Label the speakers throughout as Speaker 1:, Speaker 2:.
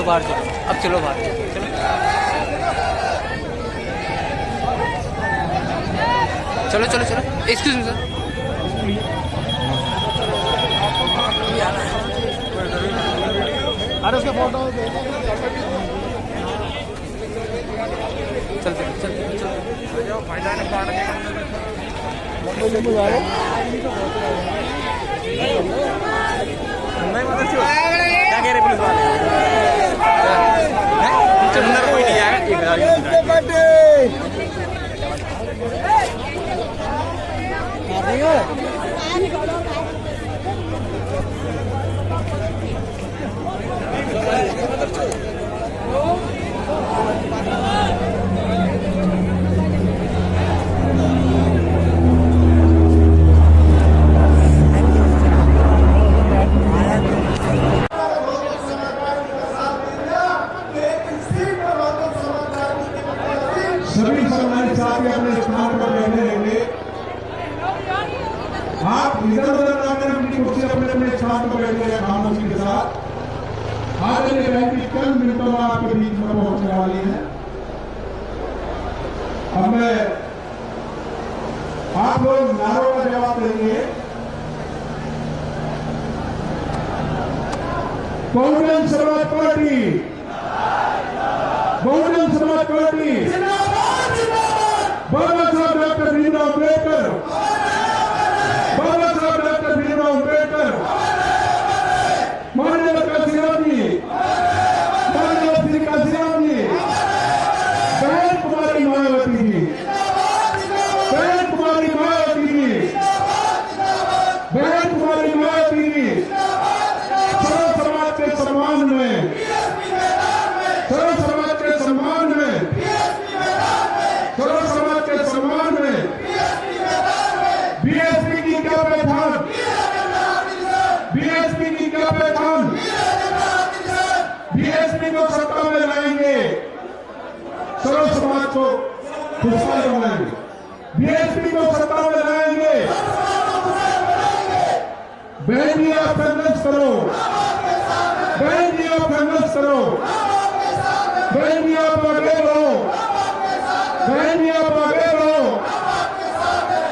Speaker 1: बाहर चलो, अब चलो बाहर चलो। चलो चलो चलो, एक्सक्यूज मी सर।
Speaker 2: अरे उसके फोटो
Speaker 1: चल चल चल चल।
Speaker 2: क्या कह रहे पुलिस वाले? अंदर कोई नहीं आया।
Speaker 3: सभी सम्मानित साथी अपने स्थान पर बैठे रहेंगे। आप इधर उधर ना कर अपनी कुर्सी अपने अपने स्थान पर बैठे खामोशी के साथ। आदरणीय बहन की चंद मिनटों में आपके बीच में पहुंचने वाली है। अब मैं आप लोग नारों का जवाब देंगे। बहुजन समाज पार्टी, बहुजन समाज पार्टी, बाबा साहब डॉक्टर भीमराव अम्बेडकर, बाबा साहब डॉक्टर भीमराव अम्बेडकर, माननीय काशीराम जी, माननीय श्री काशीराम जी, बहन कुमारी मायावती जी, बहन कुमारी मायावती जी, बहन कुमारी मायावती जी, सर्व समाज के सम्मान में, सर्व समाज के सम्मान में, सर्व समाज के सम्मान में बीएसपी की क्या पहचान, बीएसपी की क्या पहचान, बीएसपी को सत्ता में लाएंगे, सर्व समाज को खुशहाल बनाएंगे, बीएसपी को सत्ता में लाएंगे। बहन जी आप संघर्ष करो, बहन जी आप संघर्ष करो, बहन जी आप आगे बढ़ो, बहन जी आप आगे बढ़ो।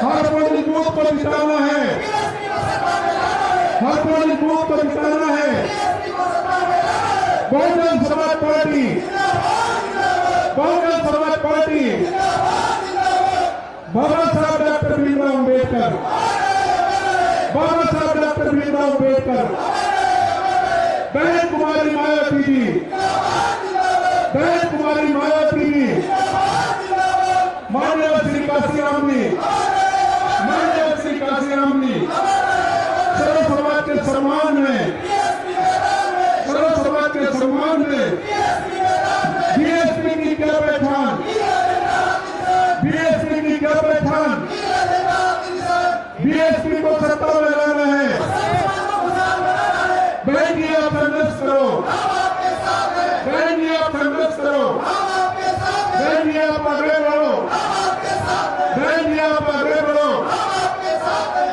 Speaker 3: हर पोलिंग बूथ को जिताना है, हर पोलिंग बूथ को जिताना है। बहुजन समाज पार्टी, बहुजन समाज पार्टी, बाबा साहब डॉक्टर भीमराव अम्बेडकर, बाबा साहब डॉक्टर भीमराव अम्बेडकर, बहन कुमारी मायावती जी, बहन कुमारी मायावती जी, माननीय श्री काशीराम जी, माननीय श्री काशीराम जी, सर्व समाज के सम्मान में, सर्व समाज के सम्मान में बीएसपी की क्या पहचान, बीएसपी की क्या पहचान, बीएसपी को सत्ता में लाना है। बहन जी आप संघर्ष करो, बहन जी आप संघर्ष करो, बहन जी आप आगे बढ़ो, बहन जी आप आगे बढ़ो।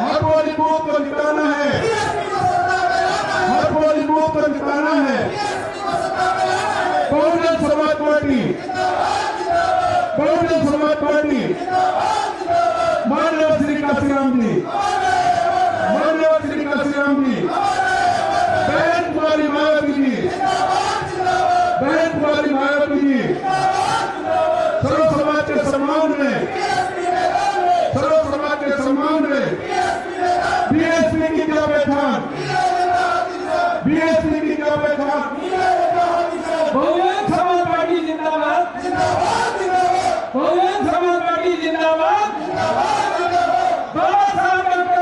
Speaker 3: हर पोलिंग बूथ को जिताना है, हर पोलिंग बूथ को जिताना है। बहुजन समाज पार्टी, बहुजन समाज पार्टी, माननीय श्री काशीराम जी, माननीय श्री काशीराम जी, बहन कुमारी मायावती जी, बहन कुमारी मायावती जी, सर्व समाज के सम्मान में, सर्व समाज के सम्मान में बीएसपी की क्या पहचान, बीएसपी की क्या पहचान।
Speaker 4: बहुजन समाज पार्टी जिंदाबाद, बहुजन समाज पार्टी जिंदाबाद, बाबा साहब डॉक्टर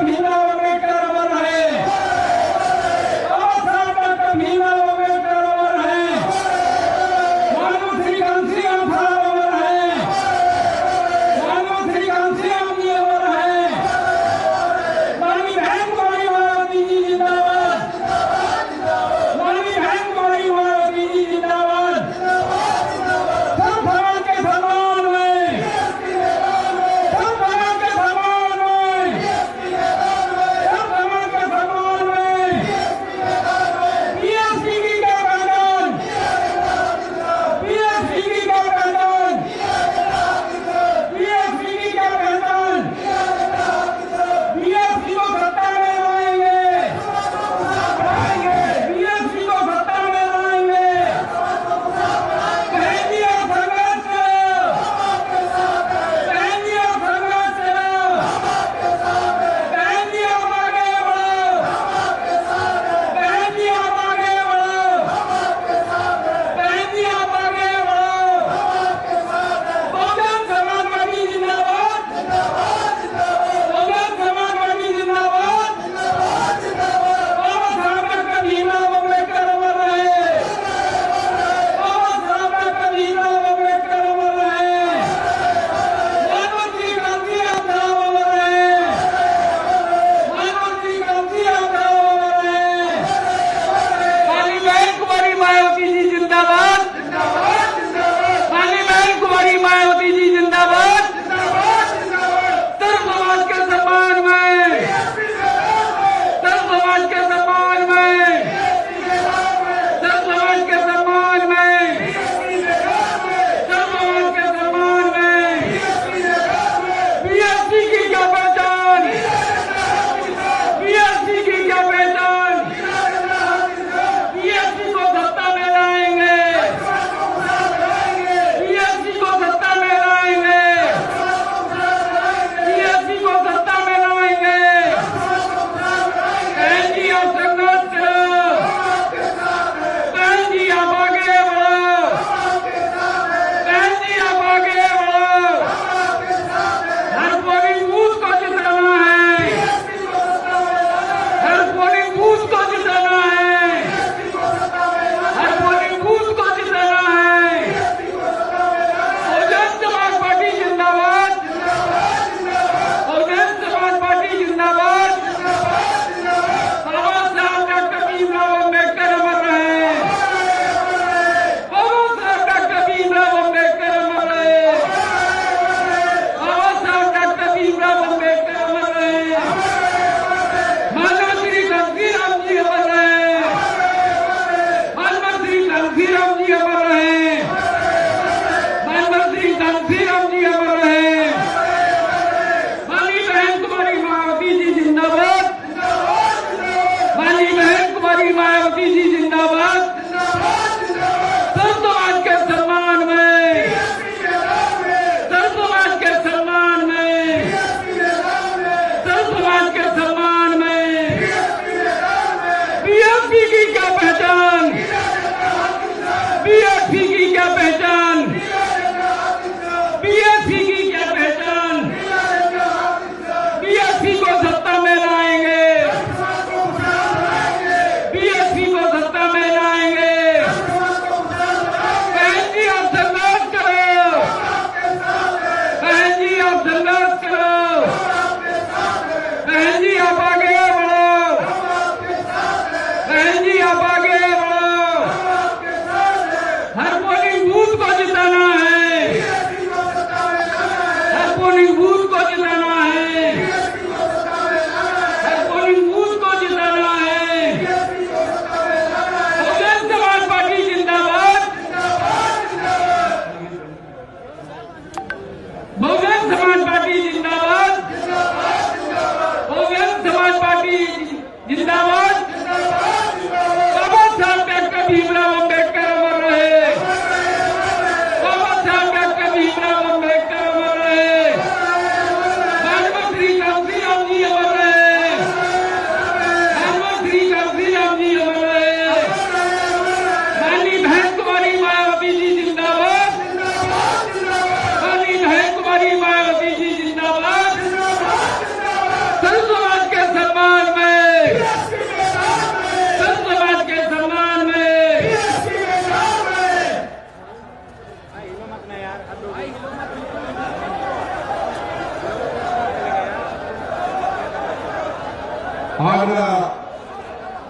Speaker 3: आगरा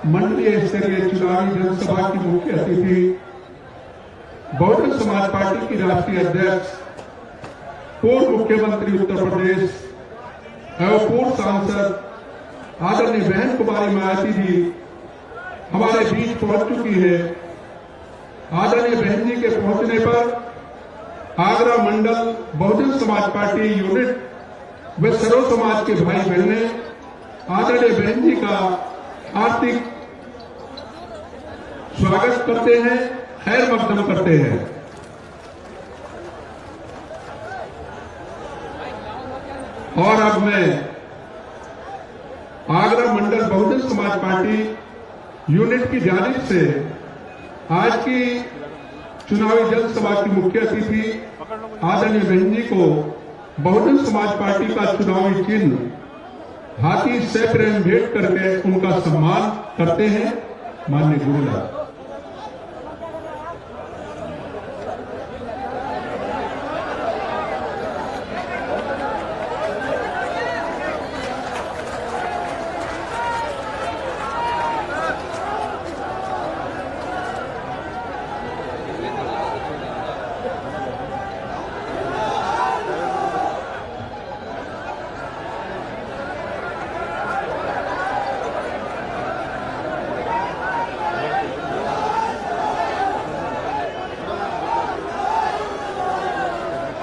Speaker 3: मंडलीय स्तरीय चुनावी जनसभा की मुख्य अतिथि बहुजन समाज पार्टी की राष्ट्रीय अध्यक्ष, पूर्व मुख्यमंत्री उत्तर प्रदेश एवं पूर्व सांसद आदरणीय बहन कुमारी मायावती जी हमारे बीच पहुंच चुकी है। आदरणीय बहन जी के पहुंचने पर आगरा मंडल बहुजन समाज पार्टी यूनिट व सर्व समाज के भाई बहने आदरणीय बहन जी का हार्दिक स्वागत करते हैं, खैर मकदम करते हैं। और अब मैं आगरा मंडल बहुजन समाज पार्टी यूनिट की जानिब से आज की चुनावी जनसभा की मुख्य अतिथि आदरणीय बहन जी को बहुजन समाज पार्टी का चुनावी चिन्ह हाथी से प्रेम भेंट करके उनका सम्मान करते हैं। माननीय गुरुलाल।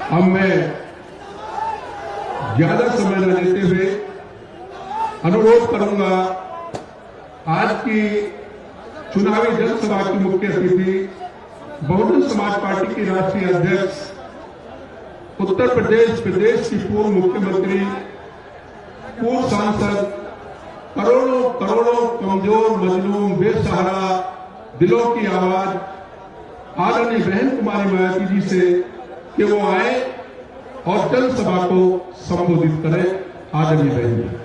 Speaker 3: अब मैं ज्यादा समय न लेते हुए अनुरोध करूंगा आज की चुनावी जनसभा की मुख्य अतिथि बहुजन समाज पार्टी की राष्ट्रीय अध्यक्ष, उत्तर प्रदेश की पूर्व मुख्यमंत्री, पूर्व सांसद, करोड़ों करोड़ों कमजोर मजलूम बेसहारा दिलों की आवाज आदरणीय बहन कुमारी मायावती जी से कि वो आए और जनसभा को संबोधित करें। आदरणीय बहन जी।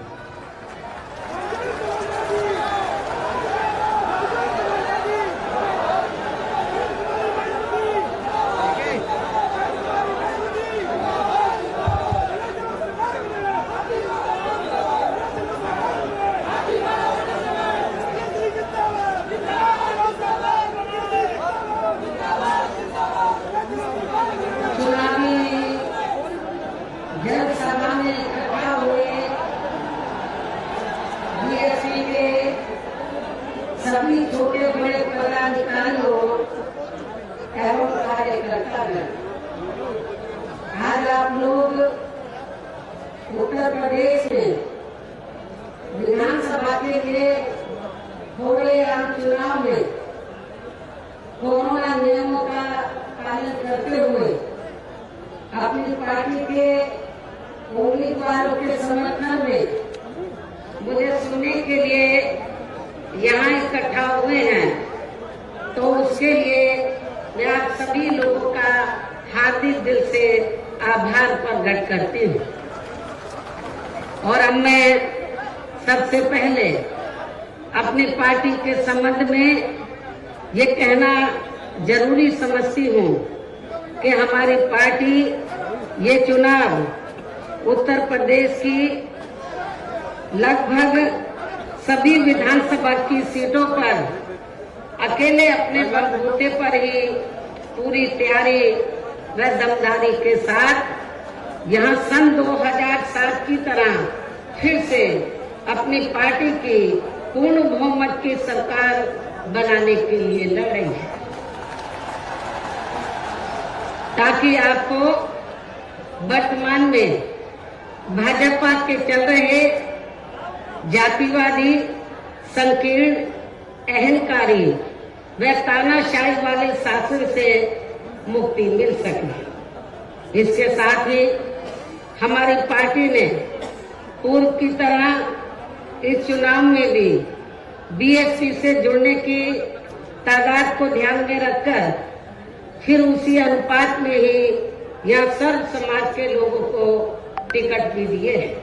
Speaker 5: जनसभा में इकट्ठा हुए बीएसपी के सभी छोटे बड़े पदाधिकारियों एवं कार्यकर्तागण, आज आप लोग उत्तर प्रदेश में विधानसभा के लिए हो रहे आम चुनाव में कोरोना नियमों का पालन करते हुए अपनी पार्टी के उम्मीदवारों के समर्थन में मुझे सुनने के लिए यहाँ इकट्ठा हुए हैं, तो उसके लिए मैं आप सभी लोगों का हार्दिक दिल से आभार प्रकट करती हूँ। और अब मैं सबसे पहले अपनी पार्टी के संबंध में ये कहना जरूरी समझती हूँ कि हमारी पार्टी ये चुनाव उत्तर प्रदेश की लगभग सभी विधानसभा की सीटों पर अकेले अपने बलबूते पर ही पूरी तैयारी व दमदारी के साथ यहाँ सन 2007 की तरह फिर से अपनी पार्टी की पूर्ण बहुमत की सरकार बनाने के लिए लड़ रही है, ताकि आपको वर्तमान में भाजपा के चल रहे जातिवादी, संकीर्ण, अहंकारी व तानाशाही वाले शासन से मुक्ति मिल सके। इसके साथ ही हमारी पार्टी ने पूर्व की तरह इस चुनाव में भी बीएसपी से जुड़ने की तादाद को ध्यान में रखकर फिर उसी अनुपात में ही यहाँ सर्व समाज के लोगों को टिकट भी दिए हैं।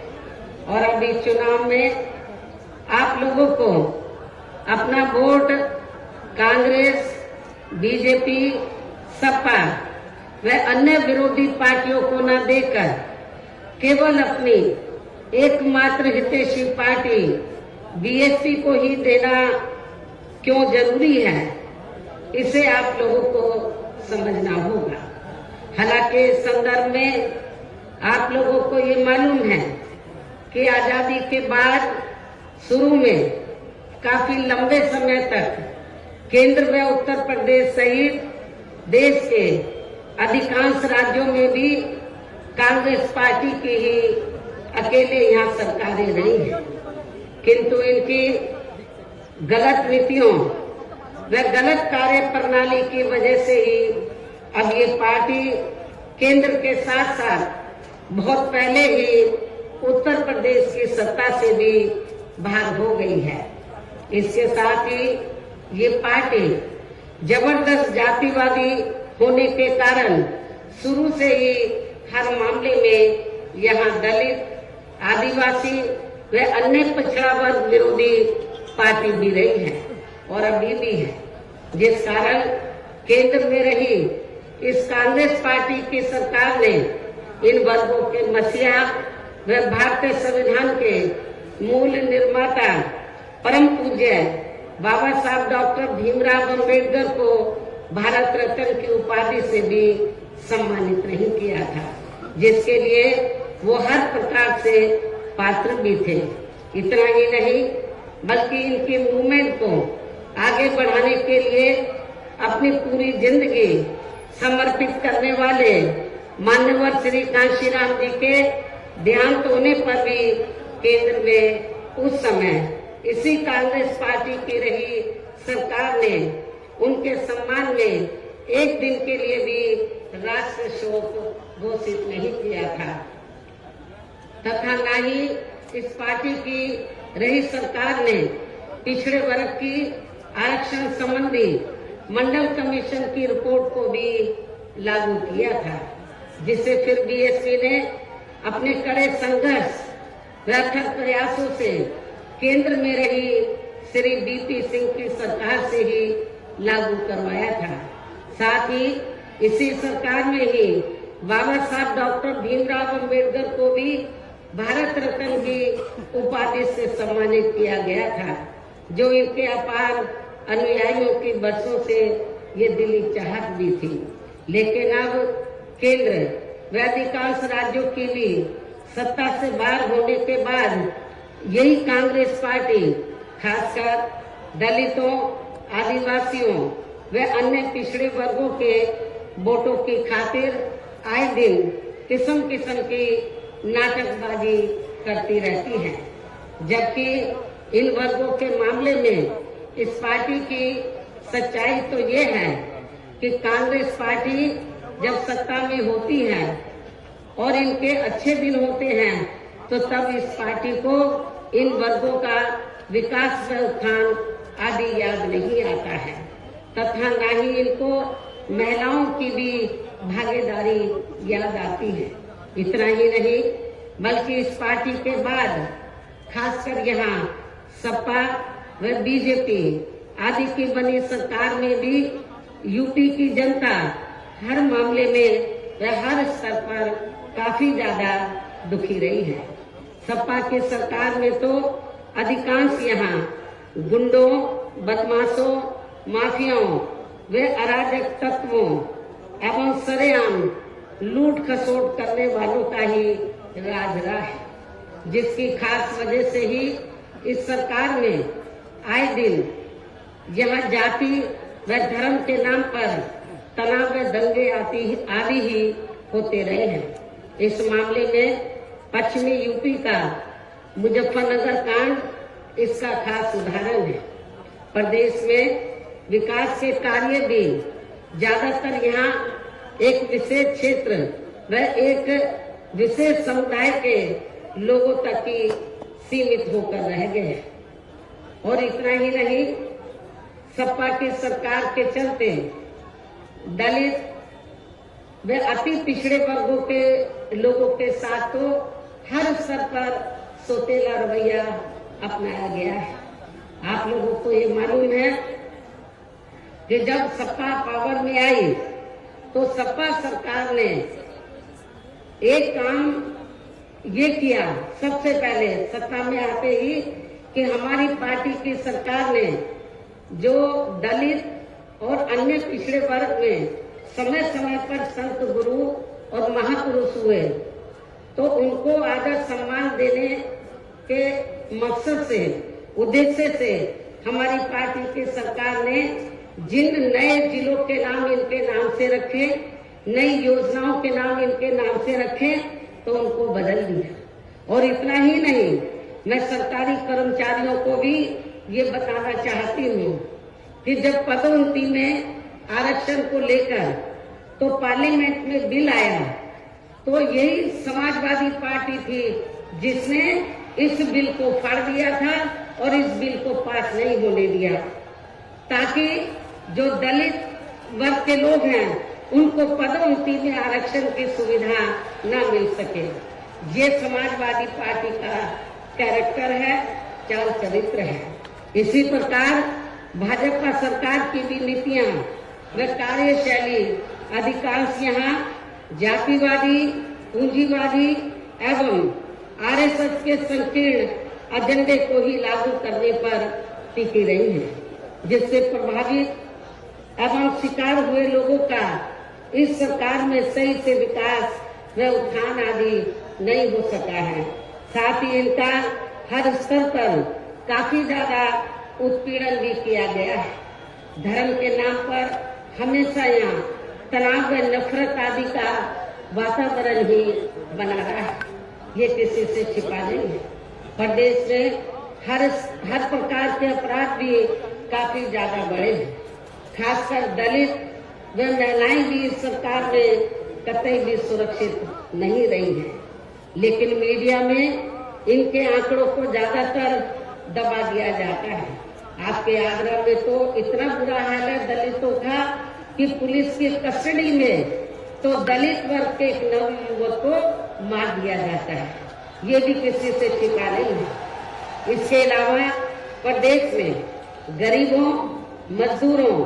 Speaker 5: और अब इस चुनाव में आप लोगों को अपना वोट कांग्रेस, बीजेपी, सपा व अन्य विरोधी पार्टियों को न देकर केवल अपनी एकमात्र हितैषी पार्टी बीएसपी को ही देना क्यों जरूरी है, इसे आप लोगों को समझना होगा। हालांकि इस संदर्भ में आप लोगों को ये मालूम है कि आजादी के बाद शुरू में काफी लंबे समय तक केंद्र व उत्तर प्रदेश सहित देश के अधिकांश राज्यों में भी कांग्रेस पार्टी की ही अकेले यहाँ सरकारें रही हैं, किंतु इनकी गलत नीतियों व गलत कार्य प्रणाली की वजह से ही अब ये पार्टी केंद्र के साथ साथ बहुत पहले ही उत्तर प्रदेश की सत्ता से भी बाहर हो गई है। इसके साथ ही ये पार्टी जबरदस्त जातिवादी होने के कारण शुरू से ही हर मामले में यहाँ दलित, आदिवासी व अन्य पिछड़ा वर्ग विरोधी पार्टी भी रही है और अभी भी है, जिस कारण केंद्र में रही इस कांग्रेस पार्टी की सरकार ने इन वर्गों के मसीहा व भारतीय संविधान के मूल निर्माता परम पूज्य बाबा साहब डॉक्टर भीमराव अम्बेडकर को भारत रत्न की उपाधि से भी सम्मानित नहीं किया था, जिसके लिए वो हर प्रकार से पात्र भी थे। इतना ही नहीं बल्कि इनकी मूवमेंट को आगे बढ़ाने के लिए अपनी पूरी जिंदगी समर्पित करने वाले मान्यवर श्री कांशीराम जी के देहांत होने पर भी केंद्र में उस समय इसी कांग्रेस पार्टी की रही सरकार ने उनके सम्मान में एक दिन के लिए भी राष्ट्रीय शोक घोषित नहीं किया था, तथा न ही इस पार्टी की रही सरकार ने पिछड़े वर्ग की आरक्षण संबंधी मंडल कमीशन की रिपोर्ट को भी लागू किया था, जिसे फिर बीएसपी ने अपने कड़े संघर्ष व अथक प्रयासों से केंद्र में रही श्री बीपी सिंह की सरकार से ही लागू करवाया था। साथ ही इसी सरकार में ही बाबा साहब डॉक्टर भीमराव अम्बेडकर को भी भारत रत्न की उपाधि से सम्मानित किया गया था, जो इनके अपार अनुयायियों की बरसों से ये दिली चाहत भी थी। लेकिन अब केंद्र व अधिकांश राज्यों की भी सत्ता से बाहर होने के बाद यही कांग्रेस पार्टी खासकर दलितों, आदिवासियों व अन्य पिछड़े वर्गों के वोटों की खातिर आए दिन किस्म किस्म की नाटकबाजी करती रहती है, जबकि इन वर्गों के मामले में इस पार्टी की सच्चाई तो ये है कि कांग्रेस पार्टी जब सत्ता में होती है और इनके अच्छे दिन होते हैं तो तब इस पार्टी को इन वर्गों का विकास व उत्थान आदि याद नहीं आता है, तथा न ही इनको महिलाओं की भी भागीदारी याद आती है। इतना ही नहीं बल्कि इस पार्टी के बाद खासकर यहाँ सपा व बीजेपी आदि की बनी सरकार में भी यूपी की जनता हर मामले में व हर स्तर पर काफी ज्यादा दुखी रही है। सपा की सरकार में तो अधिकांश यहाँ गुंडों, बदमाशों, माफियाओं व अराजक तत्वों एवं सरेआम लूट खसोट करने वालों का ही राज रहा है, जिसकी खास वजह से ही इस सरकार में आए दिन यहाँ जाति व धर्म के नाम पर तनाव व दंगे आदि ही होते रहे हैं। इस मामले में पश्चिमी यूपी का मुजफ्फरनगर कांड इसका खास उदाहरण है। प्रदेश में विकास के कार्य भी ज्यादातर यहाँ एक विशेष क्षेत्र व एक विशेष समुदाय के लोगों तक ही सीमित होकर रह गए हैं। और इतना ही नहीं, सपा की सरकार के चलते दलित व अति पिछड़े वर्गों के लोगों के साथ तो हर स्तर पर सौतेला रवैया अपनाया गया है। आप लोगों को ये मालूम है कि जब सपा पावर में आई तो सपा सरकार ने एक काम ये किया सबसे पहले सत्ता में आते ही कि हमारी पार्टी की सरकार ने जो दलित और अन्य पिछड़े वर्ग में समय समय पर संत गुरु और महापुरुष हुए, तो उनको आदर सम्मान देने के मकसद से, उद्देश्य से हमारी पार्टी की सरकार ने जिन नए जिलों के नाम इनके नाम से रखे, नई योजनाओं के नाम इनके नाम से रखे, तो उनको बदल दिया। और इतना ही नहीं, मैं सरकारी कर्मचारियों को भी ये बताना चाहती हूँ कि जब पदोन्नति में आरक्षण को लेकर तो पार्लियामेंट में बिल आया, तो यही समाजवादी पार्टी थी जिसने इस बिल को फाड़ दिया था और इस बिल को पास नहीं होने दिया, ताकि जो दलित वर्ग के लोग हैं उनको पदोन्नति में आरक्षण की सुविधा न मिल सके। ये समाजवादी पार्टी का कैरेक्टर है, चाल चरित्र है। इसी प्रकार भाजपा सरकार की भी नीतियां व कार्यशैली अधिकांश यहाँ जातिवादी, पूंजीवादी एवं आरएसएस के संकीर्ण एजेंडे को ही लागू करने पर टिकी रही है, जिससे प्रभावित एवं शिकार हुए लोगों का इस सरकार में सही से विकास व उत्थान आदि नहीं हो सका है। साथ ही इनका हर स्तर पर काफी ज्यादा उत्पीड़न भी किया गया है। धर्म के नाम पर हमेशा यहाँ तनाव व नफरत आदि का वातावरण ही बना रहा है, ये किसी से छिपा नहीं है। प्रदेश में हर प्रकार के अपराध भी काफी ज्यादा बढ़े हैं। खासकर दलित व महिलाएं भी इस सरकार में कतई भी सुरक्षित नहीं रही हैं। लेकिन मीडिया में इनके आंकड़ों को ज्यादातर दबा दिया जाता है। आपके आगरा में तो इतना बुरा हाल है दलितों का कि पुलिस की कस्टडी में तो दलित वर्ग के एक नवयुवक को मार दिया जाता है, ये भी किसी से छिपा नहीं है। इसके अलावा प्रदेश में गरीबों, मजदूरों,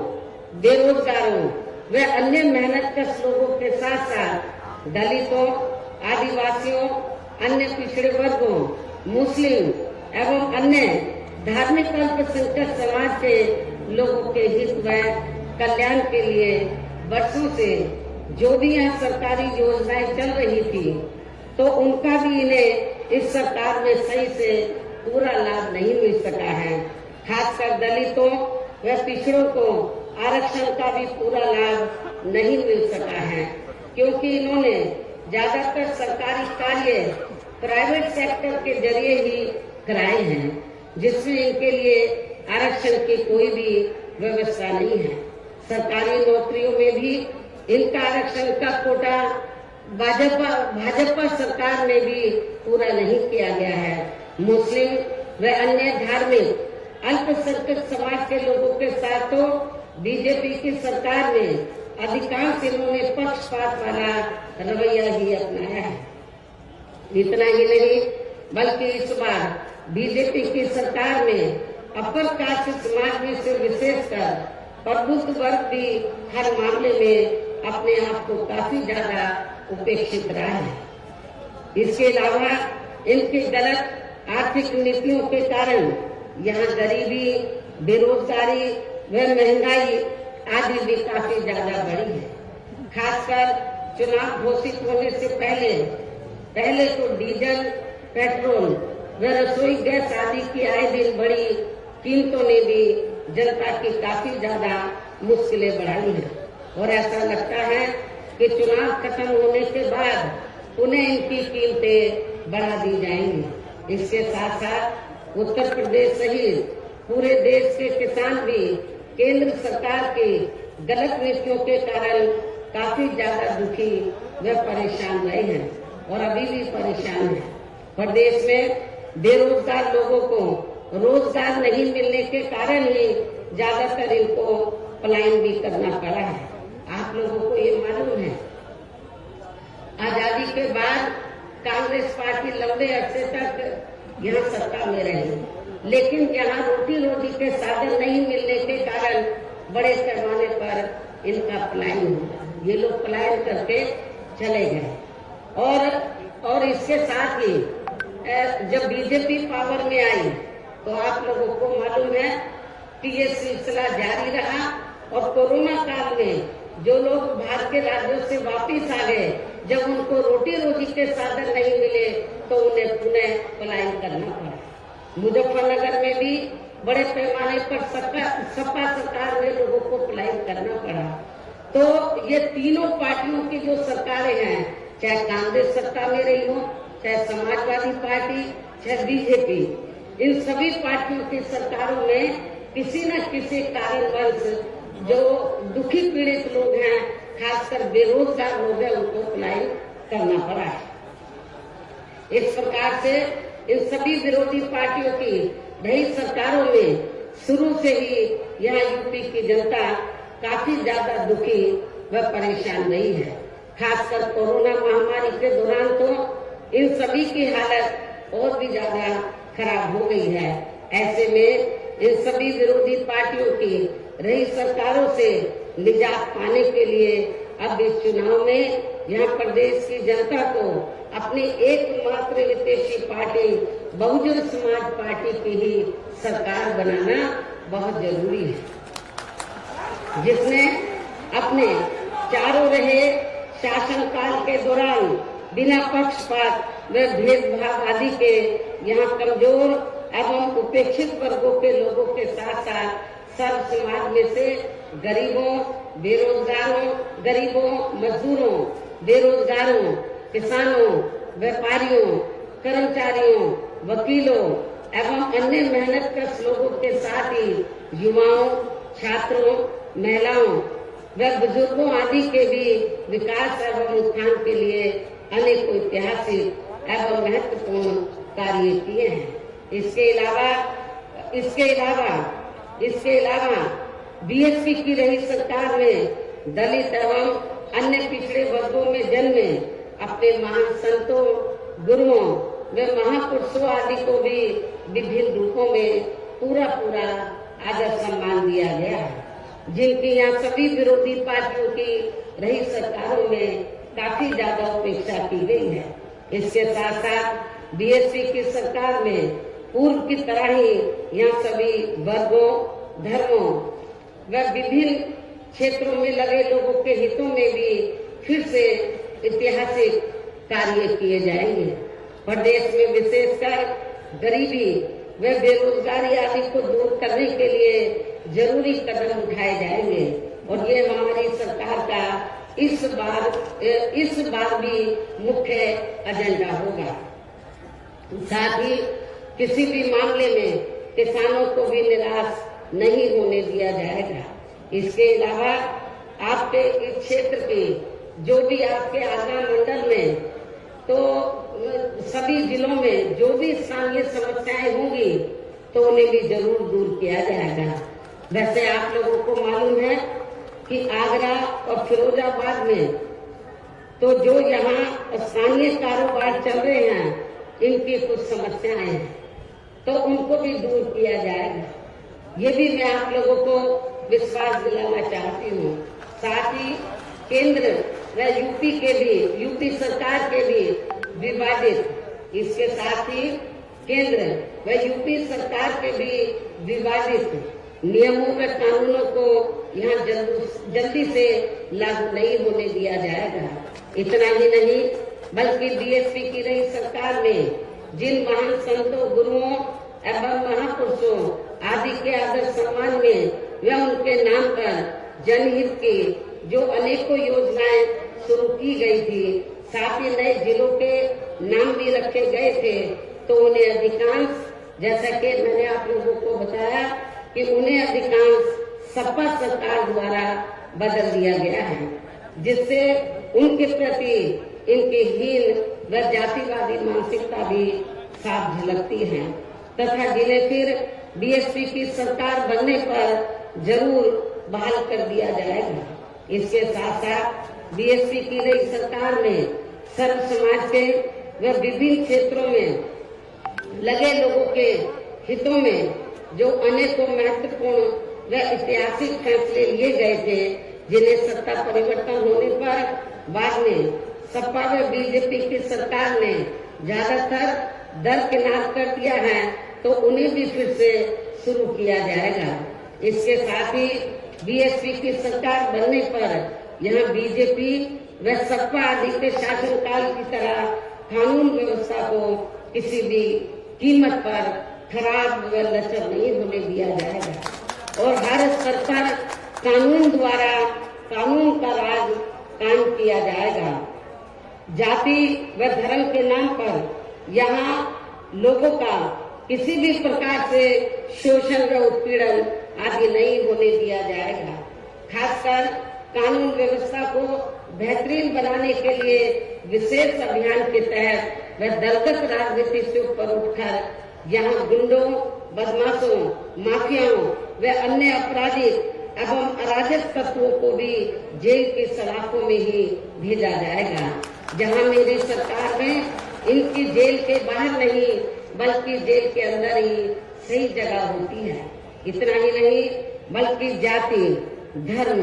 Speaker 5: बेरोजगारों व अन्य मेहनतकश लोगों के साथ साथ दलितों, आदिवासियों, अन्य पिछड़े वर्गों, मुस्लिम एवं अन्य धार्मिक अल्पसंख्यक समाज के लोगों के हित व कल्याण के लिए वर्षों से जो भी यहाँ सरकारी योजनाएं चल रही थी, तो उनका भी इन्हें इस सरकार में सही से पूरा लाभ नहीं मिल सका है। खासकर दलितों व पिछड़ों को आरक्षण का भी पूरा लाभ नहीं मिल सका है, क्योंकि इन्होंने ज्यादातर सरकारी कार्य प्राइवेट सेक्टर के जरिए ही कराए हैं, जिसमें इनके लिए आरक्षण की कोई भी व्यवस्था नहीं है। सरकारी नौकरियों में भी इनका आरक्षण का कोटा भाजपा सरकार में भी पूरा नहीं किया गया है। मुस्लिम व अन्य धार्मिक अल्पसंख्यक समाज के लोगों के साथ तो बीजेपी की सरकार में अधिकांश इन्होंने पक्षपात वाला रवैया ही अपनाया है। इतना ही नहीं, बल्कि इस बार बीजेपी की सरकार में अपर कास्ट समाज में से विशेषकर प्रबुद्ध वर्ग भी हर मामले में अपने आप को काफी ज्यादा उपेक्षित रहा है। इसके अलावा इनकी गलत आर्थिक नीतियों के कारण यहाँ गरीबी, बेरोजगारी व महंगाई आदि भी काफी ज्यादा बढ़ी है। खासकर चुनाव घोषित होने से पहले तो डीजल, पेट्रोल व रसोई गैस आदि की आए दिन बढ़ी कीमतों ने भी जनता की काफी ज्यादा मुश्किलें बढ़ाई हैं। और ऐसा लगता है कि चुनाव खत्म होने के बाद उन्हें इनकी कीमतें बढ़ा दी जाएंगी। इसके साथ साथ उत्तर प्रदेश सहित पूरे देश के किसान भी केंद्र सरकार की गलत नीतियों के कारण काफी ज्यादा दुखी व परेशान रहे हैं और अभी भी परेशान हैं। प्रदेश में बेरोजगार लोगों को रोजगार नहीं मिलने के कारण ही ज्यादातर इनको पलायन भी करना पड़ा है। आप लोगों को ये मालूम है, आजादी के बाद कांग्रेस पार्टी लंबे अरसे तक यहाँ सत्ता में रही, लेकिन यहाँ रोटी के साधन नहीं मिलने के कारण बड़े पैमाने पर इनका पलायन हुआ। ये लोग पलायन करके चले गए। और इसके साथ ही जब बीजेपी पावर में आई तो आप लोगों को मालूम है कि ये सिलसिला जारी रहा और कोरोना काल में जो लोग बाहर के राज्यों से वापिस आ गए, जब उनको रोटी रोजी के साधन नहीं मिले तो उन्हें पुनः पलायन करना पड़ा। मुजफ्फरनगर में भी बड़े पैमाने पर सपा सरकार में लोगों को पलायन करना पड़ा। तो ये तीनों पार्टियों की जो सरकारें हैं, चाहे कांग्रेस सत्ता में रही हो, चाहे समाजवादी पार्टी, चाहे बीजेपी, इन सभी पार्टियों की सरकारों में किसी न किसी कारणवश जो दुखी पीड़ित लोग हैं, खासकर बेरोजगार लोग हैं, उनको पलायन करना पड़ा है। इस प्रकार से इन सभी विरोधी पार्टियों की रही सरकारों में शुरू से ही यहाँ यूपी की जनता काफी ज्यादा दुखी व परेशान रही है। खासकर कोरोना महामारी के दौरान तो इन सभी की हालत और भी ज्यादा खराब हो गई है। ऐसे में इन सभी विरोधी पार्टियों की रही सरकारों से निजात पाने के लिए अब इस चुनाव में यहाँ प्रदेश की जनता को अपनी एकमात्र विदेशी पार्टी बहुजन समाज पार्टी की ही सरकार बनाना बहुत जरूरी है, जिसने अपने चारों रहे शासनकाल के दौरान बिना पक्षपात व भेदभाव आदि के यहाँ कमजोर एवं उपेक्षित वर्गों के लोगों के साथ साथ सर्व समाज में से गरीबों, बेरोजगारों, गरीबों, मजदूरों, बेरोजगारों, किसानों, व्यापारियों, कर्मचारियों, वकीलों एवं अन्य मेहनतकश लोगों के साथ ही युवाओं, छात्रों, महिलाओं व बुजुर्गों आदि के भी विकास एवं उत्थान के लिए अनेकों ऐतिहासिक एवं महत्वपूर्ण कार्य किए हैं। इसके अलावा बीएसपी की रही सरकार में दलित एवं अन्य पिछड़े वर्गों में जन्मे अपने महान संतों, गुरुओं व महापुरुषों आदि को भी विभिन्न रूपों में पूरा आदर सम्मान दिया गया है, जिनकी यहाँ सभी विरोधी पार्टियों की रही सरकारों में काफी ज्यादा उपेक्षा की गई है। इसके साथ साथ बीएसपी की सरकार में पूर्व की तरह ही यहाँ सभी वर्गों, धर्मों व विभिन्न क्षेत्रों में लगे लोगों के हितों में भी फिर से ऐतिहासिक कार्य किए जाएंगे। प्रदेश में विशेषकर गरीबी व बेरोजगारी आदि को दूर करने के लिए जरूरी कदम उठाए जाएंगे और ये हमारी सरकार का इस बार भी मुख्य एजेंडा होगा। साथ ही किसी भी मामले में किसानों को भी निराश नहीं होने दिया जाएगा। इसके अलावा आपके इस क्षेत्र के जो भी आपके आगरा मंडल में तो सभी जिलों में जो भी स्थानीय समस्याएं होंगी तो उन्हें भी जरूर दूर किया जाएगा। वैसे आप लोगों को मालूम है कि आगरा और फिरोजाबाद में तो जो यहाँ स्थानीय कारोबार चल रहे हैं, इनकी कुछ समस्याएं हैं तो उनको भी दूर किया जाएगा। ये भी मैं आप लोगों को विश्वास दिलाना चाहती हूँ। साथ ही केंद्र व यूपी सरकार के भी विवादित, इसके साथ ही केंद्र व यूपी सरकार के भी विवादित नियमों व कानूनों को यहाँ जल्दी से लागू नहीं होने दिया जाएगा। इतना ही नहीं बल्कि बीएसपी की रही सरकार में जिन महान संतों, गुरुओं एवं महापुरुषों आदि के आदर सम्मान में व उनके नाम पर जनहित की जो अनेकों योजनाएं शुरू की गई थी, साथ ही नए जिलों के नाम भी रखे गए थे, तो उन्हें अधिकांश, जैसा कि मैंने आप लोगों को बताया कि उन्हें अधिकांश सपा सरकार द्वारा बदल दिया गया है, जिससे उनके प्रति इनकी हीन व जातिवादी मानसिकता भी साफ झलकती है तथा जिन्हें फिर बीएसपी की सरकार बनने पर जरूर बहाल कर दिया जाएगा। इसके साथ साथ बीएसपी की नई सरकार में सर्व समाज के व विभिन्न क्षेत्रों में लगे लोगों के हितों में जो अनेकों महत्वपूर्ण व ऐतिहासिक फैसले लिए गए थे, जिन्हें सत्ता परिवर्तन होने पर बाद में सपा व बीजेपी की सरकार ने ज्यादातर दरकिनार कर दिया है तो उन्हें भी फिर से शुरू किया जाएगा। इसके साथ ही बीएसपी की सरकार बनने पर यहाँ बीजेपी व सपा आदि के शासनकाल की तरह कानून व्यवस्था को किसी भी कीमत पर खराब व लचर नहीं होने दिया जाएगा और हर स्तर पर कानून द्वारा कानून का राज कायम किया जाएगा। जाति व धर्म के नाम पर यहाँ लोगों का किसी भी प्रकार से शोषण व उत्पीड़न आदि नहीं होने दिया जाएगा। खासकर कानून व्यवस्था को बेहतरीन बनाने के लिए विशेष अभियान के तहत व दलगत राजनीति से ऊपर उठकर यहाँ गुंडों, बदमाशों, माफियाओं व अन्य आपराधिक एवं अराजक तत्वों को भी जेल की सलाखों में ही भेजा जाएगा। जहां मेरी सरकार में इनकी जेल के बाहर नहीं बल्कि जेल के अंदर ही सही जगह होती है। इतना ही नहीं बल्कि जाति, धर्म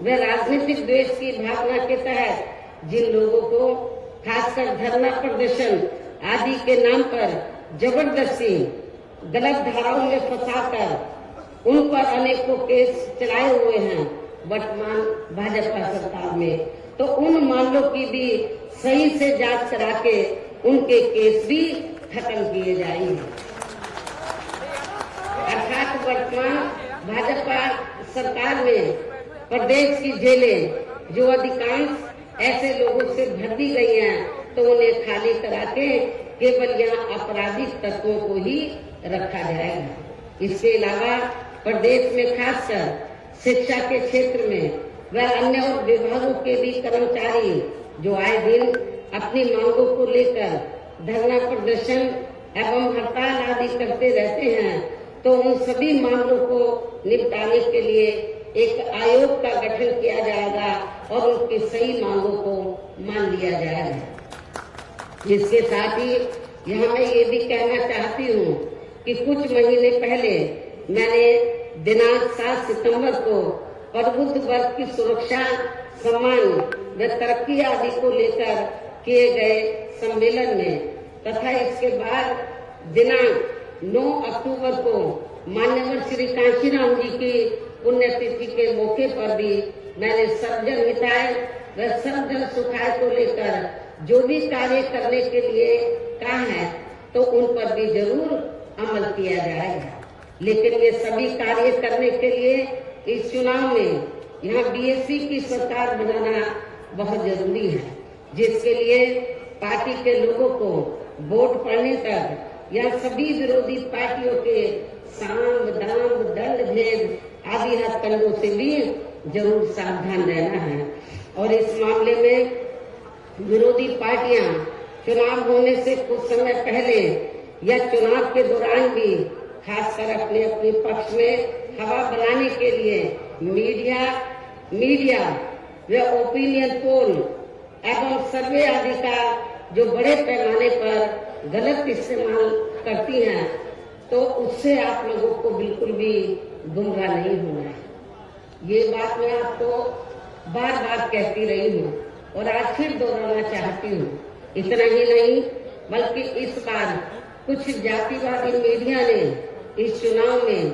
Speaker 5: व राजनीतिक द्वेष की भावना के तहत जिन लोगों को खासकर धरना प्रदर्शन आदि के नाम पर जबरदस्ती गलत धाराओं में फंसाकर उन पर अनेकों केस चलाए हुए हैं वर्तमान भाजपा सरकार में, तो उन मामलों की भी सही से जांच करा के उनके केस भी खत्म किए जाएंगे। अर्थात वर्तमान भाजपा सरकार में प्रदेश की जेलें जो अधिकांश ऐसे लोगों से भर दी गई हैं तो उन्हें खाली करा के केवल यहाँ आपराधिक तत्वों को ही रखा जाएगा। इसके अलावा प्रदेश में खासकर शिक्षा के क्षेत्र में व अन्य और विभागों के भी कर्मचारी जो आए दिन अपनी मांगों को लेकर धरना प्रदर्शन एवं हड़ताल आदि करते रहते हैं, तो उन सभी मामलों को निपटाने के लिए एक आयोग का गठन किया जाएगा और उनकी सही मांगों को मान लिया जाएगा। इसके साथ ही यहाँ मैं ये भी कहना चाहती हूँ कि कुछ महीने पहले मैंने दिनांक 7 सितंबर को प्रबुद्ध वर्ग की सुरक्षा, सम्मान व तरक्की आदि को लेकर किए गए सम्मेलन में तथा इसके बाद दिनांक 9 अक्टूबर को मान्यवर श्री कांशीराम जी की पुण्यतिथि के मौके पर भी मैंने सर्वजन हिताय व सर्वजन सुखाय को लेकर जो भी कार्य करने के लिए कहा है तो उन पर भी जरूर अमल किया जाएगा। लेकिन ये सभी कार्य करने के लिए इस चुनाव में यहाँ बीएसपी की सरकार बनाना बहुत जरूरी है, जिसके लिए पार्टी के लोगों को वोट पड़ने तक या सभी विरोधी पार्टियों के साम दाम दंड भेद आदि हथकंडों से भी जरूर सावधान रहना है। और इस मामले में विरोधी पार्टियां चुनाव होने से कुछ समय पहले या चुनाव के दौरान भी खासकर अपने अपने पक्ष में हवा बनाने के लिए मीडिया व ओपिनियन पोल एवं सर्वे आदि का जो बड़े पैमाने पर गलत इस्तेमाल करती हैं, तो उससे आप लोगों को बिल्कुल भी गुमराह नहीं होना है। ये बात मैं आपको बार बार कहती रही हूँ और आज फिर दोहराना चाहती हूँ। इतना ही नहीं बल्कि इस बार कुछ जातिवादी मीडिया ने इस चुनाव में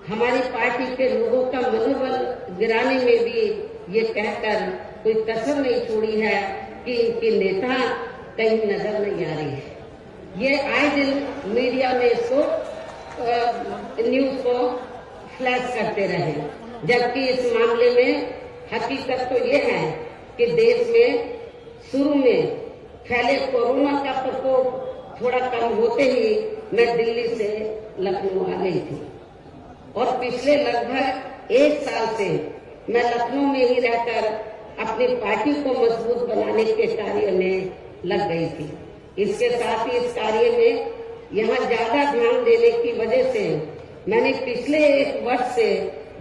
Speaker 5: हमारी पार्टी के लोगों का मनोबल गिराने में भी ये कहकर कोई कसर नहीं छोड़ी है कि इनके नेता कहीं नजर नहीं आ रही है। ये आए दिन मीडिया में इसको न्यूज को फ्लैश करते रहे, जबकि इस मामले में हकीकत तो ये है कि देश में शुरू में फैले कोरोना का प्रकोप थोड़ा कम होते ही मैं दिल्ली से लखनऊ आ गई थी और पिछले लगभग 1 साल से मैं लखनऊ में ही रहकर अपनी पार्टी को मजबूत बनाने के कार्य में लग गई थी। इसके साथ ही इस कार्य में यहाँ ज्यादा ध्यान देने की वजह से मैंने पिछले 1 वर्ष से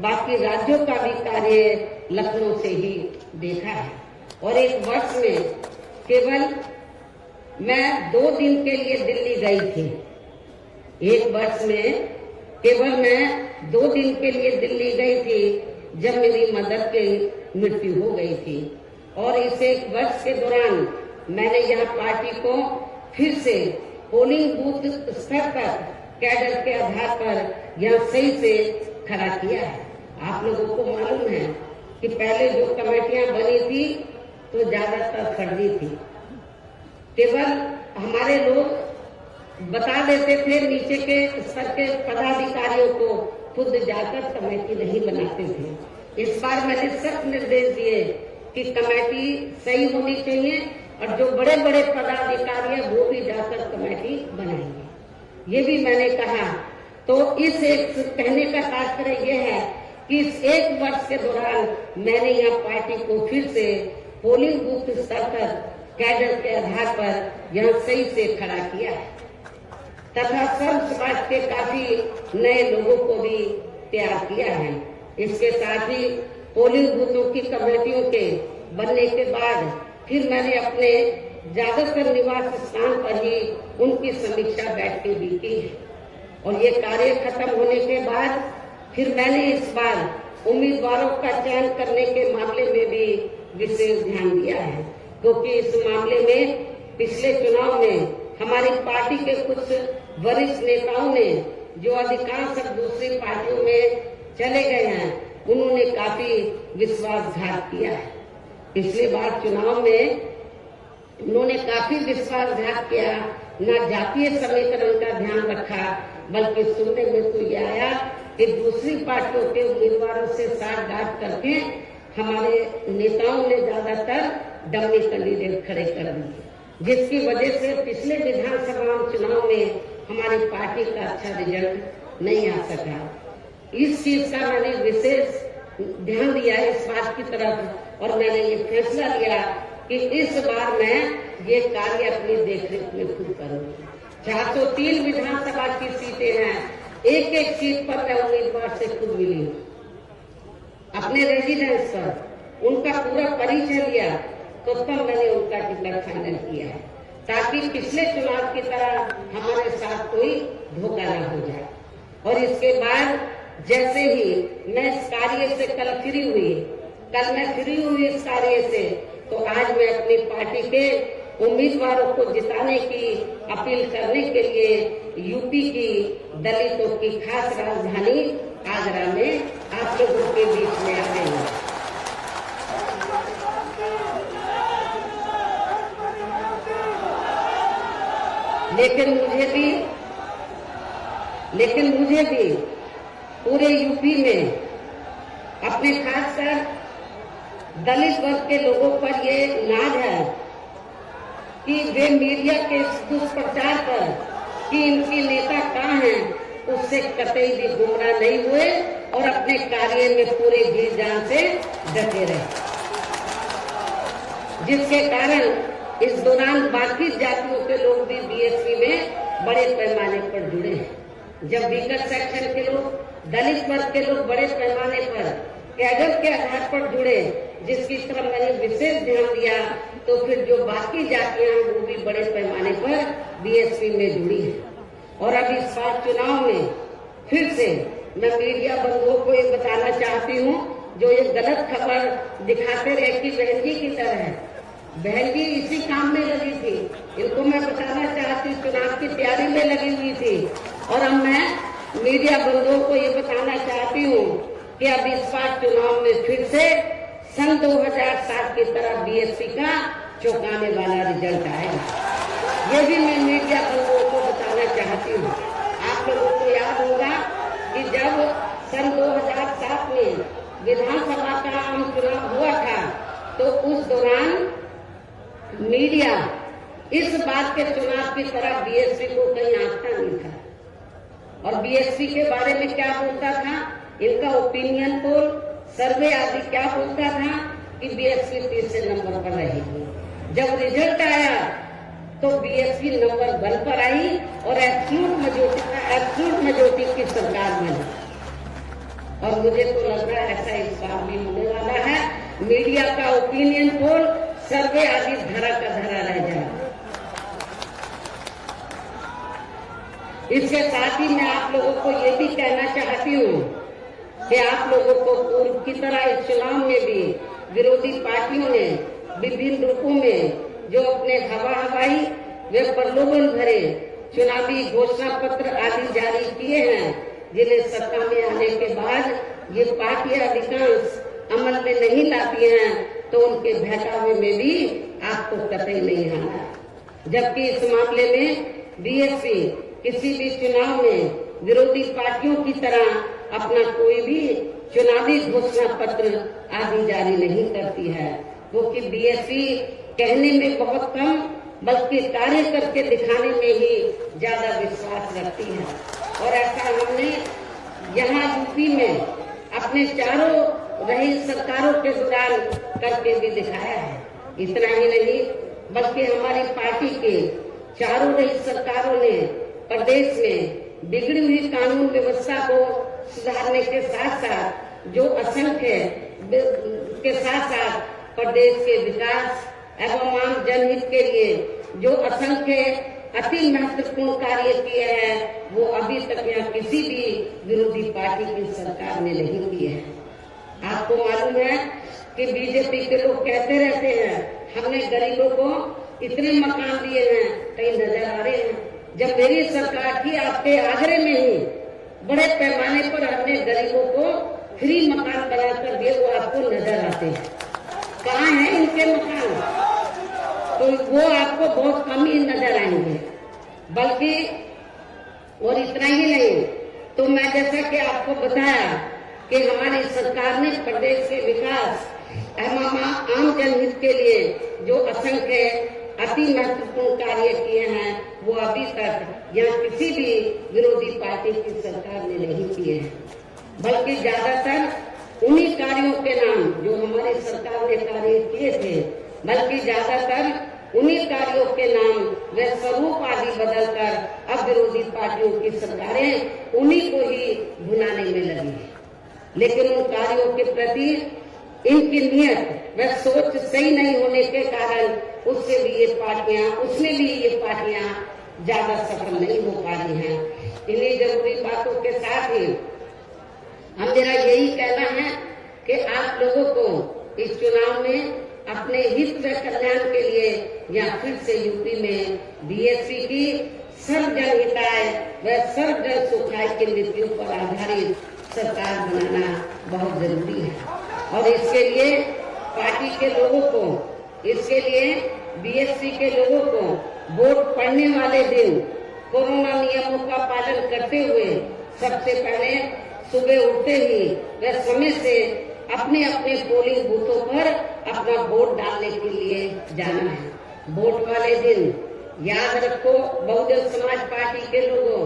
Speaker 5: बाकी राज्यों का भी कार्य लखनऊ से ही देखा है और 1 वर्ष में केवल मैं 2 दिन के लिए दिल्ली गई थी। 1 वर्ष में केवल मैं 2 दिन के लिए दिल्ली गई थी जब मेरी मदर की मृत्यु हो गई थी और इस 1 वर्ष के दौरान मैंने यहाँ पार्टी को फिर से पोलिंग बूथ स्तर तक कैडर के आधार पर यह सही से खड़ा किया है। आप लोगों को मालूम है कि पहले जो कमेटियां बनी थी तो ज्यादातर फर्जी थी। केवल हमारे लोग बता देते थे, नीचे के स्तर के पदाधिकारियों को खुद जाकर कमेटी नहीं बनाते थे। इस बार मैंने सख्त निर्देश दिए कि कमेटी सही होनी चाहिए और जो बड़े बड़े पदाधिकारी हैं वो भी जाकर कमेटी बनाएंगे, ये भी मैंने कहा। तो इस एक कहने का तात्पर्य यह है कि इस एक वर्ष के दौरान मैंने यह पार्टी को फिर से पोलिंग बूथ स्तर पर कैडर के आधार पर यह सही से खड़ा किया है तथा सर्व समाज के काफी नए लोगों को भी तैयार किया है। इसके साथ ही पोलिंग बूथों की कमेटियों के बनने के बाद फिर मैंने अपने ज्यादातर निवास स्थान पर ही उनकी समीक्षा बैठकें भी की है और ये कार्य खत्म होने के बाद फिर मैंने इस बार उम्मीदवारों का चयन करने के मामले में भी विशेष ध्यान दिया है, क्योंकि इस मामले में पिछले चुनाव में हमारी पार्टी के कुछ वरिष्ठ नेताओं ने जो अधिकांश अब दूसरी पार्टियों में चले गए हैं, उन्होंने काफी विश्वासघात किया है। पिछले बार चुनाव में उन्होंने काफी विश्वासघात किया, न जातीय समीकरण का ध्यान रखा, बल्कि सुनने में तो ये आया कि दूसरी पार्टियों के उम्मीदवारों से साठगांठ करके हमारे नेताओं ने ज्यादातर डमी कैंडिडेट खड़े कर दिए, जिसकी वजह से पिछले विधानसभा चुनाव में हमारी पार्टी का अच्छा रिजल्ट नहीं आ सका। इस चीज का मैंने विशेष ध्यान दिया इस बात की तरफ और मैंने ये फैसला लिया कि इस बार मैं ये कार्य अपनी देखरेख में खुद करूंगी। 403 विधानसभा की सीटें हैं, एक एक सीट पर मैं उम्मीदवार से खुद मिली हूँ, अपने रेजिडेंस पर उनका पूरा परिचय लिया, तो तब मैंने उनका टिकट फाइनल किया है ताकि पिछले चुनाव की तरह हमारे साथ कोई धोखा न हो जाए। और इसके बाद जैसे ही मैं इस कार्य से कल मैं फ्री हुई इस कार्य से, तो आज मैं अपनी पार्टी के उम्मीदवारों को जिताने की अपील करने के लिए यूपी की दलितों की खास राजधानी आगरा में आप लोगों के बीच में आ गई हूँ। लेकिन मुझे भी पूरे यूपी में अपने खासकर दलित वर्ग के लोगों पर ये नाज है कि वे मीडिया के दुष्प्रचार पर कि इनके नेता कहाँ हैं उससे कतई भी गुमराह नहीं हुए और अपने कार्य में पूरे जी जान से डटे रहे, जिसके कारण इस दौरान बाकी जातियों के लोग भी बीएसपी में बड़े पैमाने पर जुड़े हैं। जब वीकर सेक्शन के लोग, दलित वर्ग के लोग बड़े पैमाने पर कैडर के आधार पर जुड़े, जिसकी तरफ मैंने विशेष ध्यान दिया, तो फिर जो बाकी जातियां हैं वो भी बड़े पैमाने पर बीएसपी में जुड़ी है। और अब इस बार चुनाव में फिर से मैं मीडिया बंधुओं को ये बताना चाहती हूँ जो ये गलत खबर दिखाते रहे कि बहन जी की तरह है, बहन जी इसी काम में लगी थी, इनको मैं बताना चाहती हूँ चुनाव की तैयारी में लगी हुई थी। और अब मैं मीडिया बंधुओं को ये बताना चाहती हूँ कि अब इस बार चुनाव में फिर से सन 2007 की तरह बीएसपी का चौंकाने वाला रिजल्ट आएगा। ये भी मैं मीडिया बंधुओं को बताना चाहती हूँ। आप लोगों को याद होगा कि जब सन 2007 में विधानसभा का आम चुनाव हुआ था, तो उस दौरान मीडिया इस बात के चुनाव की तरह बीएसपी को कहीं आंकता नहीं था। और बीएसपी के बारे में क्या बोलता था, इनका ओपिनियन पोल, सर्वे आदि क्या बोलता था कि बीएसपी तीसरे नंबर पर रहेगी। जब रिजल्ट आया तो बीएसपी नंबर 1 पर आई और एब्सोल्यूट मेजॉरिटी की सरकार बनी। और मुझे तो लग रहा है ऐसा इस बार भी होने वाला है। मीडिया का ओपिनियन पोल, सर्वे आदि धरा का धरा रह जाएगा। इसके साथ ही मैं आप लोगों को ये भी कहना चाहती हूँ कि आप लोगों को पूर्व की तरह इस चुनाव में भी विरोधी पार्टियों ने विभिन्न रूपों में जो अपने हवाई व प्रलोभन भरे चुनावी घोषणा पत्र आदि जारी किए हैं, जिन्हें सत्ता में आने के बाद ये पार्टियां अधिकांश अमल में नहीं लाती हैं, तो उनके बहकावे में भी आपको कतई नहीं आना। जबकि इस मामले में बीएसपी किसी भी चुनाव में विरोधी पार्टियों की तरह अपना कोई भी चुनावी घोषणा पत्र आदि जारी नहीं करती है, क्योंकि बीएसपी कहने में बहुत कम बल्कि कार्य करके दिखाने में ही ज्यादा विश्वास रखती है। और ऐसा हमने यहाँ यूपी में अपने चारों रही सरकारों के दौरान करके भी दिखाया है। इतना ही नहीं बल्कि हमारी पार्टी के चारों रही सरकारों ने प्रदेश में बिगड़ी हुई कानून व्यवस्था को सुधारने के साथ साथ जो असंख्य के साथ साथ प्रदेश के विकास एवं आम जनहित के लिए जो असंख्य अति महत्वपूर्ण कार्य किए हैं, वो अभी तक यहाँ किसी भी विरोधी पार्टी की सरकार ने नहीं किए हैं। आपको मालूम है कि बीजेपी के लोग कहते रहते हैं हमने गरीबों को इतने मकान दिए हैं, कहीं नजर आ रहे हैं। जब मेरी सरकार थी आपके आगरे में ही बड़े पैमाने पर हमने गरीबों को फ्री मकान बनाकर दिए, वो आपको नजर आते हैं। कहाँ हैं इनके मकान? तो वो आपको बहुत कम ही नजर आएंगे। बल्कि और इतना ही नहीं, तो मैं जैसा कि आपको बताया कि हमारी सरकार ने प्रदेश के विकास एवं आम जनहित के लिए जो असंख्य अति महत्वपूर्ण कार्य किए हैं, वो अभी तक यहाँ किसी भी विरोधी पार्टी की सरकार ने नहीं किए हैं। बल्कि ज्यादातर उन्हीं कार्यों के नाम जो हमारी सरकार ने कार्य किए थे, बल्कि ज्यादातर उन्हीं कार्यों के नाम व स्वरूप आदि बदलकर अब विरोधी पार्टियों की सरकारें उन्हीं को ही भुनाने में लगी है। लेकिन उन कार्यों के प्रति इनकी नियत व सोच सही नहीं होने के कारण उसमें भी ये पार्टियां ज्यादा सफल नहीं हो पा रही हैं। इन्हीं जरूरी बातों के साथ ही हम मेरा यही कहना है कि आप लोगों को इस चुनाव में अपने हित व कल्याण के लिए या फिर से यूपी में बीएसपी की सर्व जनहिताय व सर्व जन सुखाय की नीतियों पर आधारित सरकार बनाना बहुत जरूरी है। और इसके लिए पार्टी के लोगों को, इसके लिए बीएसपी के लोगों को वोट पड़ने वाले दिन कोरोना नियमों का पालन करते हुए सबसे पहले सुबह उठते ही व समय से अपने अपने पोलिंग बूथों पर अपना वोट डालने के लिए जाना है। वोट वाले दिन याद रखो, बहुजन समाज पार्टी के लोगों,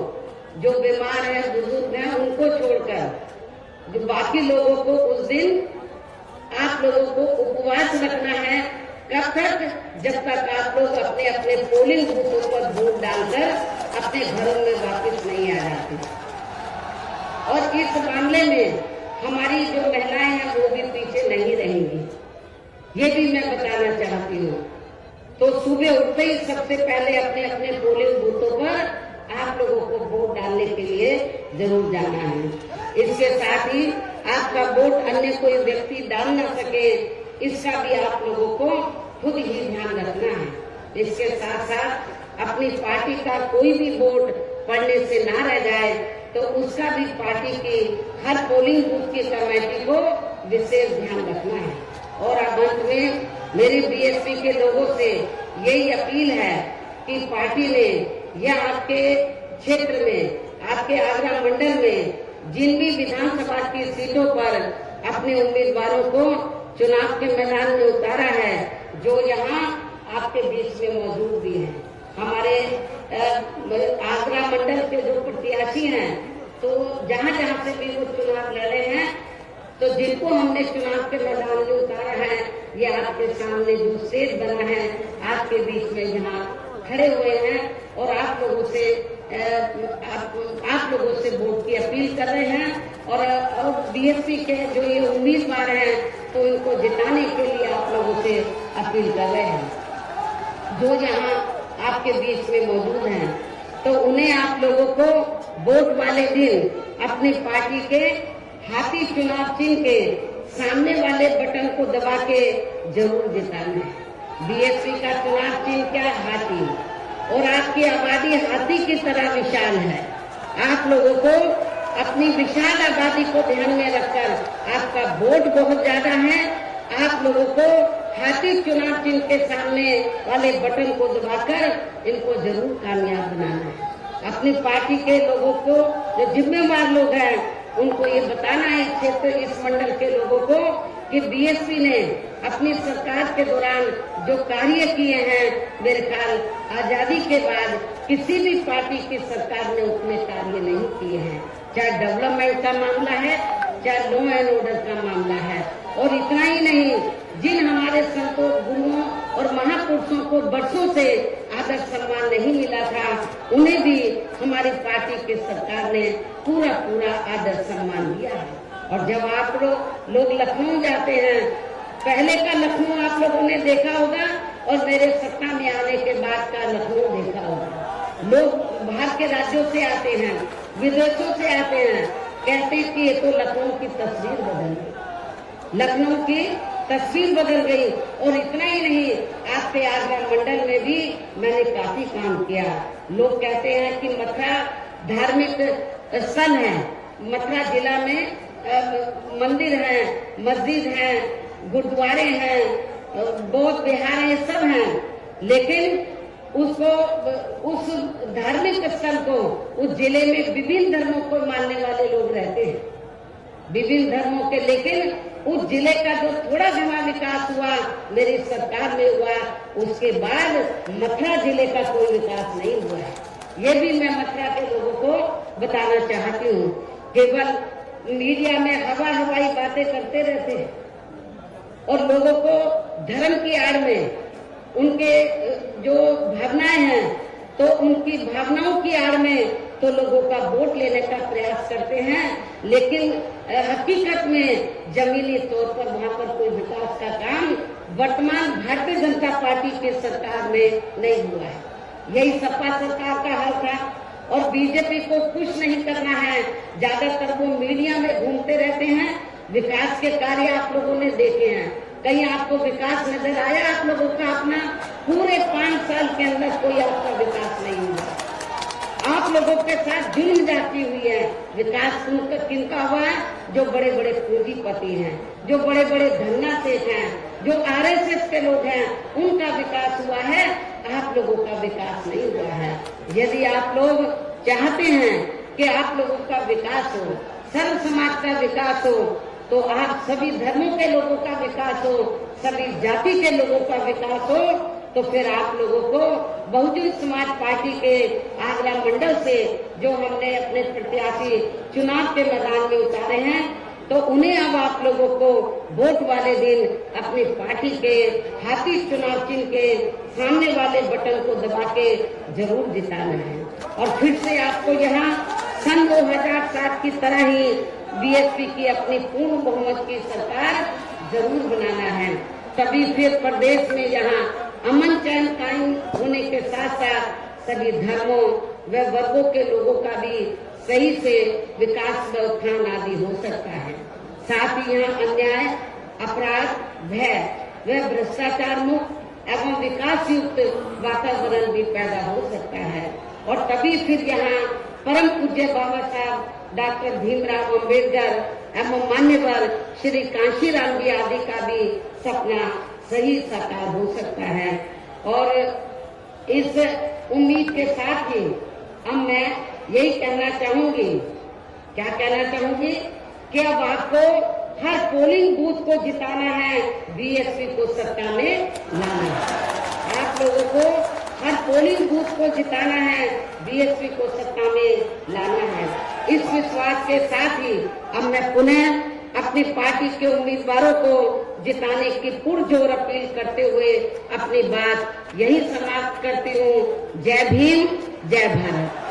Speaker 5: जो बीमार हैं, बुजुर्ग हैं, उनको छोड़कर जो बाकी लोगों को उस दिन आप लोगों को उपवास रखना है। कब तक? जब तक आप लोग अपने अपने पोलिंग बूथों पर वोट डालकर अपने घरों में वापस नहीं आ जाते। और इस मामले में हमारी जो महिलाएं हैं वो भी पीछे नहीं रहेंगी, ये भी मैं बताना चाहती हूँ। तो सुबह उठते ही सबसे पहले अपने अपने पोलिंग बूथों पर आप लोगों को वोट डालने के लिए जरूर जाना है। इसके साथ ही आपका वोट अन्य कोई व्यक्ति डाल न सके, इसका भी आप लोगों को खुद ही ध्यान रखना है। इसके साथ साथ अपनी पार्टी का कोई भी वोट पड़ने से ना रह जाए, तो उसका भी पार्टी की हर पोलिंग बूथ की कमेटी को विशेष ध्यान रखना है। और अब अंत में मेरी बीएसपी के लोगों से यही अपील है कि पार्टी ने या आपके क्षेत्र में, आपके आगरा मंडल में जिन भी विधानसभा की सीटों पर अपने उम्मीदवारों को चुनाव के मैदान में उतारा है, जो यहाँ आपके बीच में मौजूद भी है। हमारे आगरा मंडल के जो प्रत्याशी हैं, तो जहाँ जहाँ से भी वो चुनाव लड़े हैं, तो जिनको हमने चुनाव के मैदान में उतारा है, ये आपके सामने जो स्टेज बना है आपके बीच में यहाँ खड़े हुए हैं और आप लोगों से वोट की अपील कर रहे हैं। और बीएसपी के जो ये उम्मीदवार हैं, तो इनको जिताने के लिए आप लोगों से अपील कर रहे हैं जो यहाँ आपके बीच में मौजूद हैं। तो उन्हें आप लोगों को वोट वाले दिन अपनी पार्टी के हाथी चुनाव चिन्ह के सामने वाले बटन को दबा के जरूर जिताना है। बीएसपी का चुनाव चिन्ह क्या? हाथी। और आपकी आबादी हाथी की तरह विशाल है। आप लोगों को अपनी विशाल आबादी को ध्यान में रखकर, आपका वोट बहुत ज्यादा है, आप लोगों को हाथी चुनाव चिन्ह के सामने वाले बटन को दबाकर इनको जरूर कामयाब बनाना है। अपनी पार्टी के लोगों को, जो जिम्मेवार लोग हैं, उनको ये बताना है, इस क्षेत्र, इस मंडल के लोगों को, कि बीएसपी ने अपनी सरकार के दौरान जो कार्य किए हैं, मेरे ख्याल आजादी के बाद किसी भी पार्टी की सरकार ने उतने कार्य नहीं किए हैं। चाहे डेवलपमेंट का मामला है, चाहे लॉ एंड ऑर्डर का मामला है। और इतना ही नहीं, जिन हमारे संतों, गुरुओं और महापुरुषों को वर्षों से आदर सम्मान नहीं मिला था, उन्हें भी हमारी पार्टी की सरकार ने पूरा आदर सम्मान दिया है। और जब आप लोग लखनऊ जाते हैं, पहले का लखनऊ आप लोगों ने देखा होगा और मेरे सत्ता में आने के बाद का लखनऊ देखा होगा। लोग बाहर के राज्यों से आते हैं, विदेशों से आते हैं, कहते हैं कि ये तो लखनऊ की तस्वीर बदल गई, लखनऊ की तस्वीर बदल गई। और इतना ही नहीं, आपके आगरा मंडल में भी मैंने काफी काम किया। लोग कहते हैं कि मथुरा धार्मिक स्थल है, मथुरा जिला में मंदिर है, मस्जिद है, गुरुद्वारे हैं, बौद्ध विहार है, सब हैं, लेकिन उसको, उस धार्मिक स्थल को, उस जिले में विभिन्न धर्मों को मानने वाले लोग रहते हैं, विभिन्न धर्मों के, लेकिन उस जिले का जो थोड़ा घना विकास हुआ मेरी सरकार में हुआ, उसके बाद मथुरा जिले का कोई विकास नहीं हुआ है। ये भी मैं मथुरा के लोगों को बताना चाहती हूँ। केवल मीडिया में हवाई बातें करते रहते हैं और लोगों को धर्म की आड़ में, उनके जो भावनाएं हैं, तो उनकी भावनाओं की आड़ में तो लोगों का वोट लेने का प्रयास करते हैं, लेकिन हकीकत में जमीनी तौर पर वहाँ पर कोई विकास का काम वर्तमान भारतीय जनता पार्टी की सरकार में नहीं हुआ है। यही सपा सरकार का हाल था। और बीजेपी को कुछ नहीं करना है, ज्यादातर वो मीडिया में घूमते रहते हैं। विकास के कार्य आप लोगों ने देखे हैं, कहीं आपको विकास नजर आया? आप लोगों का अपना पूरे 5 साल के अंदर कोई आपका विकास नहीं हुआ। आप लोगों के साथ जुल्म जाती हुई है। विकास किनका हुआ है? जो बड़े बड़े पूंजीपति हैं, जो बड़े बड़े धन्ना सेठ हैं, जो आरएसएस के लोग हैं, उनका विकास हुआ है। आप लोगों का विकास नहीं हुआ है। यदि आप लोग चाहते हैं कि आप लोगों का विकास हो, सर्व समाज का विकास हो, तो आप सभी धर्मों के लोगों का विकास हो, सभी जाति के लोगों का विकास हो, तो फिर आप लोगों को बहुजन समाज पार्टी के आगरा मंडल से जो हमने अपने प्रत्याशी चुनाव के मैदान में उतारे हैं, तो उन्हें अब आप लोगों को वोट वाले दिन अपनी पार्टी के हाथी चुनाव चिन्ह के सामने वाले बटन को दबा के जरूर जिताना है। और फिर से आपको यहाँ सन 2007 की तरह ही बीएसपी की अपनी पूर्ण बहुमत की सरकार जरूर बनाना है। तभी फिर प्रदेश में यहाँ अमन चैन कायम होने के साथ साथ सभी धर्मों व वर्गों के लोगों का भी सही से विकास व उत्थान आदि हो सकता है। साथ ही यहाँ अन्याय, अपराध, भय व भ्रष्टाचार मुक्त एवं विकास युक्त वातावरण भी पैदा हो सकता है। और तभी फिर यहाँ परम पूज्य बाबा साहब डॉक्टर भीमराव अम्बेडकर एवं मान्यवर श्री कांशीराम जी आदि का भी सपना सही साकार हो सकता है। और इस उम्मीद के साथ ही अब मैं यही कहना चाहूंगी, क्या कहना चाहूंगी, कि अब आपको हर पोलिंग बूथ को जिताना है, बीएसपी को सत्ता में लाना है। आप लोगों को हर पोलिंग बूथ को जिताना है, बीएसपी को सत्ता में लाना है। इस विश्वास के साथ ही अब मैं पुनः अपनी पार्टी के उम्मीदवारों को जिताने की पुरजोर अपील करते हुए अपनी बात यही समाप्त करती हूँ। जय भीम, जय भारत।